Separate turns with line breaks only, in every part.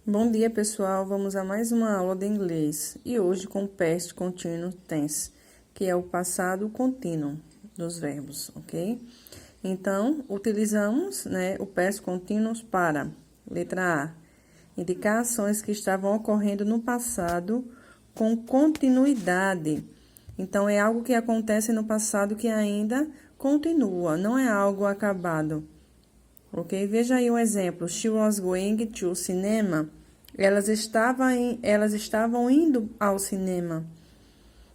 Bom dia, pessoal. Vamos a mais uma aula de inglês. E hoje com o past continuous tense, que é o passado contínuo dos verbos, ok? Então, utilizamos, o past continuous para, letra A, indicar ações que estavam ocorrendo no passado com continuidade. Então, é algo que acontece no passado que ainda continua, não é algo acabado. Ok? Veja aí um exemplo. She was going to cinema. Elas estavam indo ao cinema.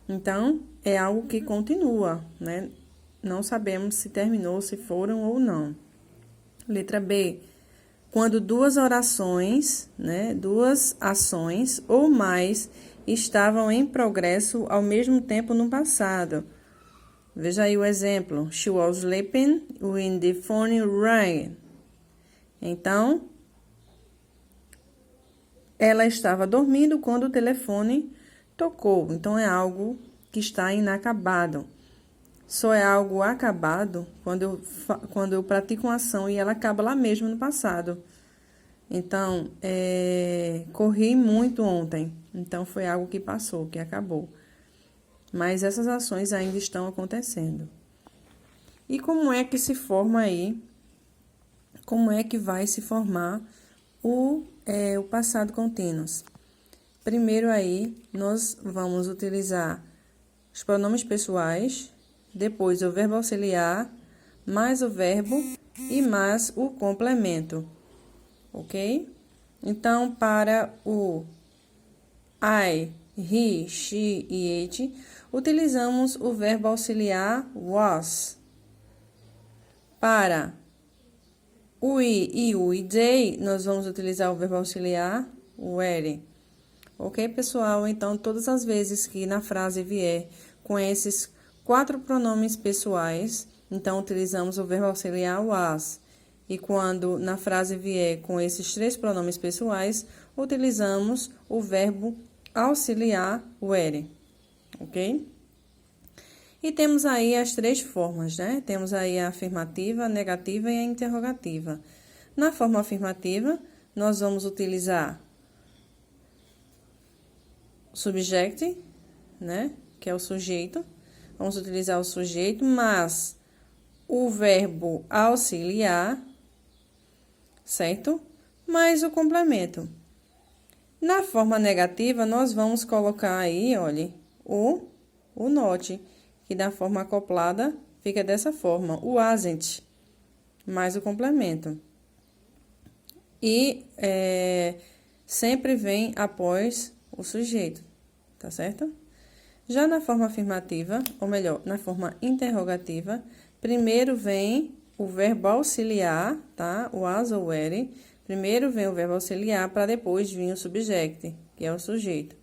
Então, é algo que continua, né? Não sabemos se terminou, se foram ou não. Letra B. Quando duas orações, duas ações ou mais estavam em progresso ao mesmo tempo no passado. Veja aí o exemplo. She was sleeping when the phone rang. Então, ela estava dormindo quando o telefone tocou. Então, é algo que está inacabado. Só é algo acabado quando eu pratico uma ação e ela acaba lá mesmo no passado. Então, corri muito ontem. Então, foi algo que passou, que acabou. Mas essas ações ainda estão acontecendo. E como é que se forma aí? Como é que vai se formar o passado contínuo? Primeiro aí, nós vamos utilizar os pronomes pessoais, depois o verbo auxiliar, mais o verbo e mais o complemento, ok? Então, para o I, he, she e it, utilizamos o verbo auxiliar was. Para o I e o they, nós vamos utilizar o verbo auxiliar were. Ok, pessoal? Então, todas as vezes que na frase vier com esses 4 pronomes pessoais, então, utilizamos o verbo auxiliar was. E quando na frase vier com esses 3 pronomes pessoais, utilizamos o verbo auxiliar were. Ok? E temos aí as 3 formas, né? Temos aí a afirmativa, a negativa e a interrogativa. Na forma afirmativa, nós vamos utilizar o subject, né? Que é o sujeito. Vamos utilizar o sujeito, mas o verbo auxiliar, certo? Mais o complemento. Na forma negativa, nós vamos colocar aí, olha, o not, que da forma acoplada fica dessa forma, o wasn't, mais o complemento. E sempre vem após o sujeito, tá certo? Já na forma afirmativa, ou melhor, na forma interrogativa, primeiro vem o verbo auxiliar, tá? O was ou were. Primeiro vem o verbo auxiliar, para depois vir o subject, que é o sujeito,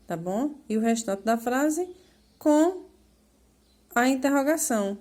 tá bom? E o restante da frase com a interrogação,